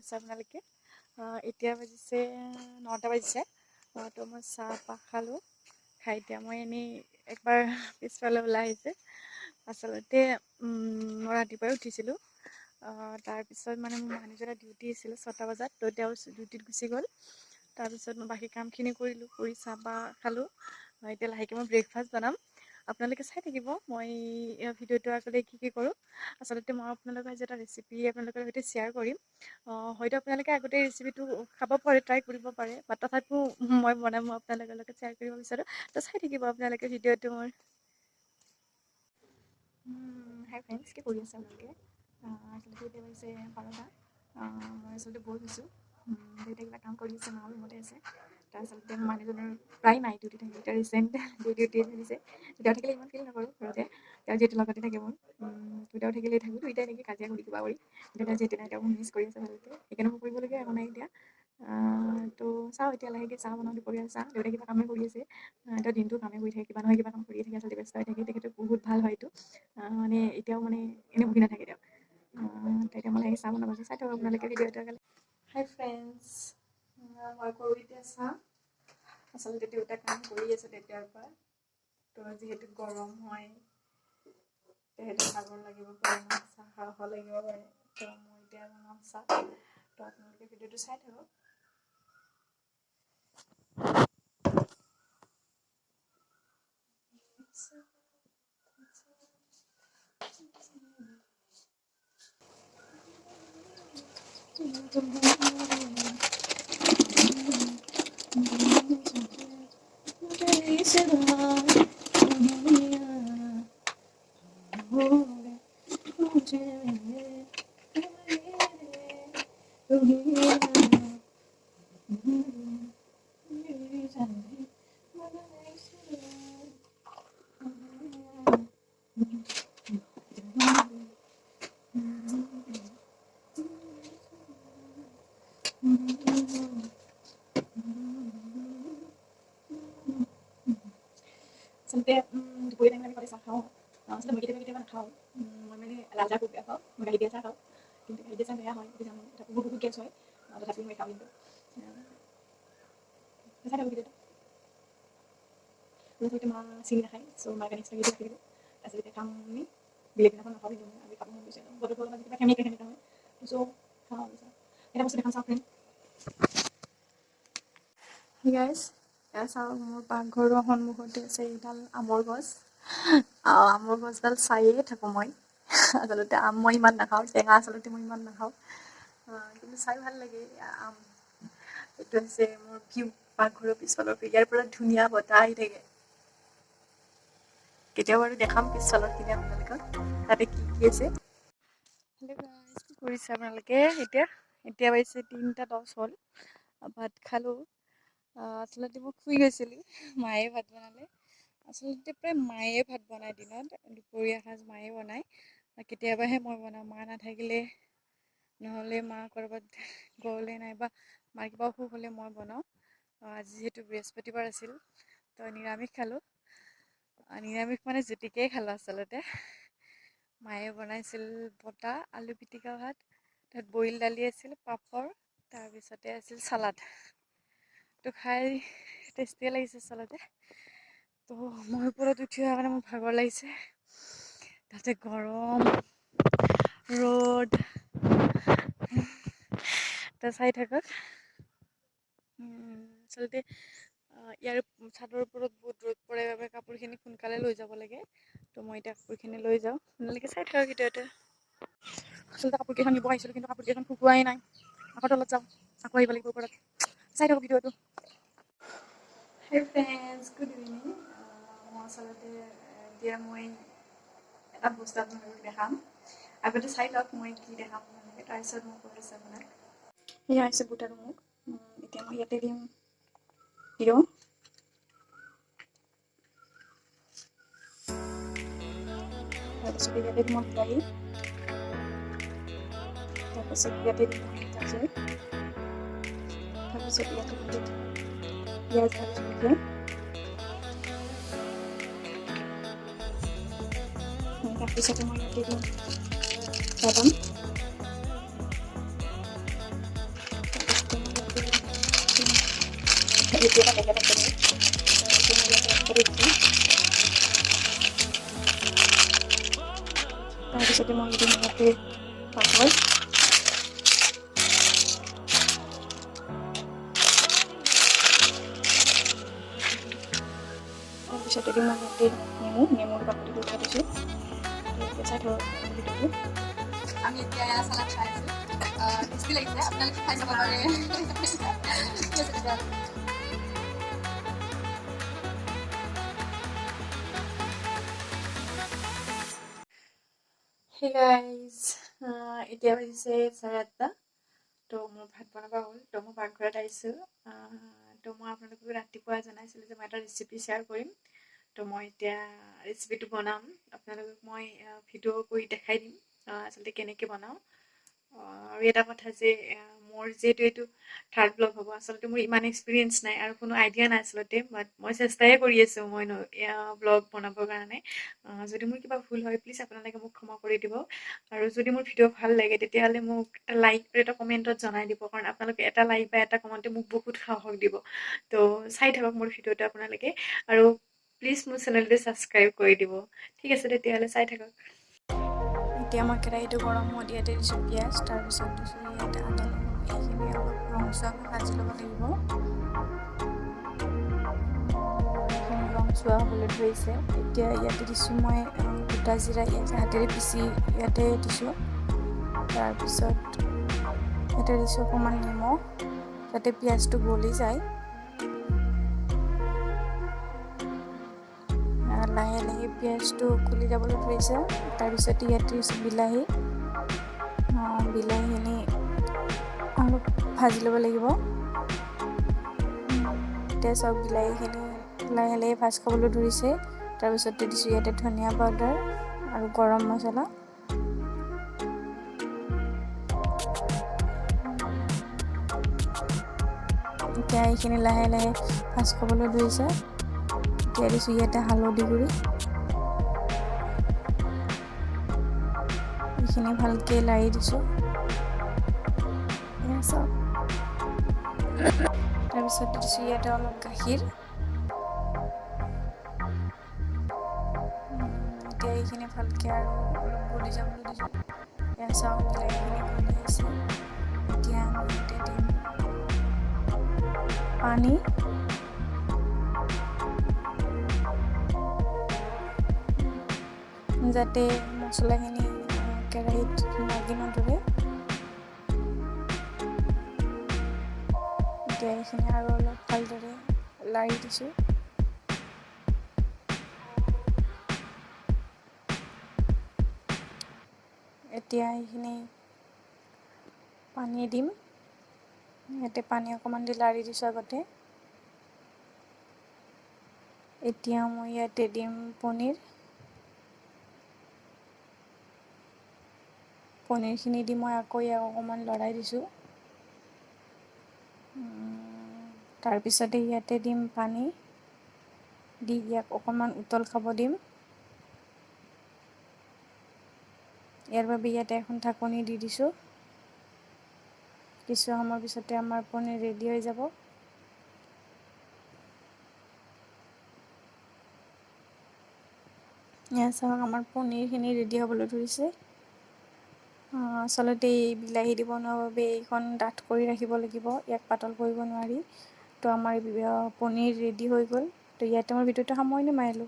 কৰিছে আপোনালোকে? এতিয়া বাজিছে 9টা বাজিছে। তো মই চাহপাহ খালোঁ। খাই এতিয়া মই এনেই একবাৰ পিছফালে ওলাই আহিছে। আচলতে মই ৰাতিপুৱাই উঠিছিলোঁ। তাৰপিছত মানে মোৰ মানুহজনৰ ডিউটি আছিলে 6টা বজাত, তো তেওঁ ডিউটিত গুচি গ'ল। তাৰপিছত মই বাকী কামখিনি কৰিলোঁ, কৰি চাহপাহ খালোঁ। এতিয়া লাহেকৈ মই ব্ৰেকফাষ্ট বনাম। আপোনালোকে চাই থাকিব মই ভিডিঅ'টো আগতে কি কৰোঁ। আচলতে মই আপোনালোকৰ আজি এটা ৰেচিপি আপোনালোকৰ সৈতে শ্বেয়াৰ কৰিম। হয়তো আপোনালোকে আগতে ৰেচিপিটো খাব পাৰে, ট্ৰাই কৰিব পাৰে, বা তথাপিও মই বনাম, মই আপোনালোকৰ লগত শ্বেয়াৰ কৰিব বিচাৰোঁ। তো চাই থাকিব আপোনালোকে ভিডিঅ'টো মোৰ। হাই ফ্ৰেণ্ডছ, কি কৰি আছে আপোনালোকে? আচলতে এতিয়া হৈছে 12টা। মই আচলতে বৈ হৈছোঁ। দেউতাই কিবা কাম কৰি আছে, মাও ৰুমতে আছে। তাৰ আচলতে মানুহজনৰ প্ৰায় নাই ডিউটি থাকে, এতিয়া ৰিচেণ্ট ডিউটি আহিছে। তেওঁ থাকিলে ইমান ফিল নকৰোঁ ঘৰতে, তেওঁ যিহেতু লগতে থাকে মোৰ। তেওঁ থাকিলে থাকোঁ, দুইটাই এনেকৈ কাজিয়া কৰি কিবা কৰি। এতিয়া যিহেতু নাই, তেওঁ মোক মিছ কৰি আছে ভালকৈ, সেইকাৰণে মই কৰিবলগীয়া একো নাই এতিয়া। তো চাওঁ এতিয়া লাহেকৈ চাহ বনাওঁ, দুপৰীয়া চাহ। দেউতাই কিবা কামেই কৰি আছে, তেওঁ দিনটো কামেই কৰি থাকে, কিবা নহয় কিবা কাম কৰিয়ে থাকে, আচলতে ব্যস্ত হৈ থাকে। তেখেতৰ বহুত ভাল হয় এইটো, মানে এতিয়াও মানে এনেই বহি নাথাকে তেওঁ। তেতিয়া মই লাহেকৈ চাহ বনাব চাই থাকক আপোনালোকে ভিডিঅ'টো। হাই ফ্ৰেণ্ডছ, মই কৰোঁ এতিয়া চাহ। আচলতে দেউতাই কাম কৰি আছে তেতিয়াৰ পৰা। তো যিহেতু গৰম হয়, তেহেঁতৰ ভাগৰ লাগিব পাৰে, চাহ খাব লাগিব পাৰে। তো মই এতিয়া বনাম চাহ। তো আপোনালোকে ভিডিঅ'টো চাই থাকক। আচলতে দুপৰীয়া টাইমত আমি সদায় চাহ খাওঁ। আচলতে মই কেতিয়াবা নাখাওঁ। মই মানে লাল চাহ খুব বেয়া পাওঁ, মই গাখীৰ দিয়া চাহ খাওঁ। কিন্তু গাখীৰ দিয়া চাহ বেয়া হয়, সেইটো জানো, তথাপিও বহুত গেছ হয়, তথাপিও মই খাওঁ। কিন্তু চাই থাকোঁ ভিডিঅ'টো। আচলতে মা চিনি নাখায়, চ' মাৰ কাৰণে এক্সট্ৰাকৈ ৰাখি দিলোঁ। তাৰপিছত এতিয়া খাম আমি। বেলেগ দিনাখন নাখাওঁ, কিন্তু আজি খাব মন গৈছে। বতৰটো অলপ কিবা সেমেকা হয়, চ' খাওঁ আৰু চাহ। এটা বস্তু দেখাম চাওক ফ্ৰেণ্ড। গাইজ, এয়া চাওক, মোৰ পাকঘৰৰ সন্মুখতে আছে এইডাল আমৰ গছ। আমৰ গছডাল চায়ে থাকোঁ মই। আচলতে আম মই ইমান নাখাওঁ, টেঙা আচলতে মই ইমান নাখাওঁ, কিন্তু চাই ভাল লাগে। আম এইটো হৈছে মোৰ ভিউ, পাকঘৰৰ পিছফালৰ ভিউ। ইয়াৰ পৰা ধুনীয়া বতাহ আহি থাকে। কেতিয়াবা বাৰু দেখাম পিছফালৰ খিনি আপোনালোকক, তাতে কি কি আছে। হেল্ল' গাইজ, কি কৰিছে আপোনালোকে? এতিয়া বাজিছে 3:10 হ'ল। ভাত খালোঁ। আচলতে মই শুই গৈছিলোঁ, মায়ে ভাত বনালে। আচলতে প্ৰায় মায়ে ভাত বনায় দিনত, দুপৰীয়া সাঁজ মায়ে বনায়। কেতিয়াবাহে মই বনাওঁ, মা নাথাকিলে, নহ'লে মা ক'ৰবাত গ'লে, নাইবা মাৰ কিবা অসুখ হ'লে মই বনাওঁ। আজি যিহেতু বৃহস্পতিবাৰ আছিল, তো নিৰামিষ খালোঁ। নিৰামিষ মানে জুতিকেই খালোঁ আচলতে। মায়ে বনাইছিল বটা আলু পিটিকা ভাত, তাত বইল দালি আছিল, পাপৰ, তাৰপিছতে আছিল চালাড। তো খাই টেষ্টিয়ে লাগিছে আচলতে। তো মই ওপৰত উঠি অহাৰ কাৰণে মোৰ ভাগৰ লাগিছে, তাতে গৰম ৰ'দ। তো চাই থাকক। আচলতে ইয়াৰ ছাদৰ ওপৰত বহুত ৰ'দ পৰে বাবে কাপোৰখিনি সোনকালে লৈ যাব লাগে। তো মই এতিয়া কাপোৰখিনি লৈ যাওঁ, আপোনালোকে চাই থাকক ভিডিঅ'টো। আচলতে কাপোৰকেইখন নিব আহিছিলোঁ, কিন্তু কাপোৰকেইখন শুকুৱাই নাই। আকৌ তলত যাওঁ, আকৌ আহিব লাগিব ওপৰত। চাই থাকক ভিডিঅ'টো। হেই ফ্ৰেণ্ডছ, গুড ইভিনিং। মই আচলতে এতিয়া মই এটা বস্তু আপোনালোকক দেখাম। আগতে চাই লওক মই কি দেখাম আপোনালোকে, তাৰপিছত মই কৈ আছোঁ আপোনাক। এয়া হৈছে বুট আৰু মুগ। এতিয়া মই ইয়াতে দিম তিয়ঁহ, তাৰপিছত ইয়াতে দিম বিলাহী, তাৰপিছত ইয়াতে দিম গাজৰ, তাৰপিছত ইয়াতে দিম পিঁয়াজ আৰু জলকীয়া, তাৰপিছতে মই ইয়াতে দিম বাদাম, এতিয়া লেগে থাকে তাৰপিছতে মই দিম ইয়াতে পাপৰ তাৰপিছতে দিম মই ইয়াতে নেমুৰ বাকলিটো উঠাই দিছোঁ কেঁচা ধৰক ভিতৰটো আমি এতিয়া চালাড খাই আছোঁ টেষ্টি লাগিছে আপোনালোকে খাই চাব পাৰে Hey guys, এতিয়া বাজিছে 8:30 তো মোৰ ভাত বনাব হ'ল তো মই পাকঘৰত আহিছোঁ তো মই আপোনালোকক ৰাতিপুৱা জনাইছিলোঁ যে মই এটা ৰেচিপি শ্বেয়াৰ কৰিম তো মই এতিয়া ৰেচিপিটো বনাম আপোনালোকক মই ভিডিঅ' কৰি দেখাই দিম আচলতে কেনেকৈ বনাওঁ আৰু এটা কথা যে মোৰ যিহেতু এইটো থাৰ্ড ব্লগ হ'ব আচলতে মোৰ ইমান এক্সপিৰিয়েঞ্চ নাই আৰু কোনো আইডিয়া নাই আচলতে বাট মই চেষ্টাই কৰি আছোঁ মই ব্লগ বনাবৰ কাৰণে যদি মোৰ কিবা ভুল হয় প্লিজ আপোনালোকে মোক ক্ষমা কৰি দিব আৰু যদি মোৰ ভিডিঅ' ভাল লাগে তেতিয়াহ'লে মোক এটা লাইক আৰু এটা কমেণ্টত জনাই দিব কাৰণ আপোনালোকে এটা লাইক বা এটা কমেণ্টে মোক বহুত সাহস দিব তো চাই থাকক মোৰ ভিডিঅ'টো আপোনালোকে আৰু প্লিজ মোৰ চেনেলটো ছাবস্ক্ৰাইব কৰি দিব ঠিক আছে তেতিয়াহ'লে চাই থাকক এতিয়া মই কেৰাহীটো গৰম হোৱাত ইয়াতে দিছোঁ পিঁয়াজ তাৰপিছত দিছোঁ ইয়াতে আদা নহৰু এইখিনি অলপ ৰংচুৱাকৈ ভাজি ল'ব লাগিব এইখিনি ৰংচুৱা হ'বলৈ ধৰিছে এতিয়া ইয়াতে দিছোঁ মই গোটা জিৰা ইয়াতে হাতেৰে পিচি ইয়াতে দিছোঁ তাৰপিছত ইয়াতে দিছোঁ অকণমান নিমখ যাতে পিঁয়াজটো গলি যায় লাহে লাহে পিঁয়াজটো গলি যাবলৈ ধৰিছে তাৰপিছত ইয়াতে দিছোঁ বিলাহী বিলাহীখিনি অলপ ভাজি ল'ব লাগিব এতিয়া চাওক বিলাহীখিনি লাহে লাহে ভাজ খাবলৈ ধৰিছে তাৰপিছতে দিছোঁ ইয়াতে ধনিয়া পাউডাৰ আৰু গৰম মছলা এতিয়া এইখিনি লাহে লাহে ভাজ খাবলৈ ধৰিছে এতিয়া দিছোঁ ইয়াতে হালধি গুড়ি এইখিনি ভালকৈ লাৰি দিছোঁ তাৰপিছত দিছোঁ ইয়াতে অলপ গাখীৰ এতিয়া এইখিনি ভালকৈ আৰু অলপ গলি যাবলৈ দিছোঁ ইয়াত চাওক বিলাহীখিনি গলি আহিছে এতিয়া আমি ইয়াতে দিম পানী যাতে মছলাখিনি কেৰাহীত লাগি নধৰে এতিয়া এইখিনি আৰু অলপ ভালদৰে লাৰি দিছোঁ এতিয়া এইখিনি পানী দিম ইয়াতে পানী অকণমান দি লাৰি দিছোঁ আগতে এতিয়া মই ইয়াতে দিম পনীৰখিনি দি মই আকৌ ইয়াক অকণমান লৰাই দিছোঁ তাৰপিছতে ইয়াতে দিম পানী দি ইয়াক অকণমান উতল খাব দিম ইয়াৰ বাবে ইয়াতে এখন ঢাকনি দি দিছোঁ কিছু সময়ৰ পিছতে আমাৰ পনীৰ ৰেডি হৈ যাব ইয়াত চাওক আমাৰ পনীৰখিনি ৰেডি হ'বলৈ ধৰিছে আচলতে এই বিলাহী দি বনোৱাৰ বাবে এইখন ডাঠ কৰি ৰাখিব লাগিব ইয়াক পাতল কৰিব নোৱাৰি তো আমাৰ পনীৰ ৰেডি হৈ গ'ল তো ইয়াতে মই ভিডিঅ'টো সামৰণি মাৰিলোঁ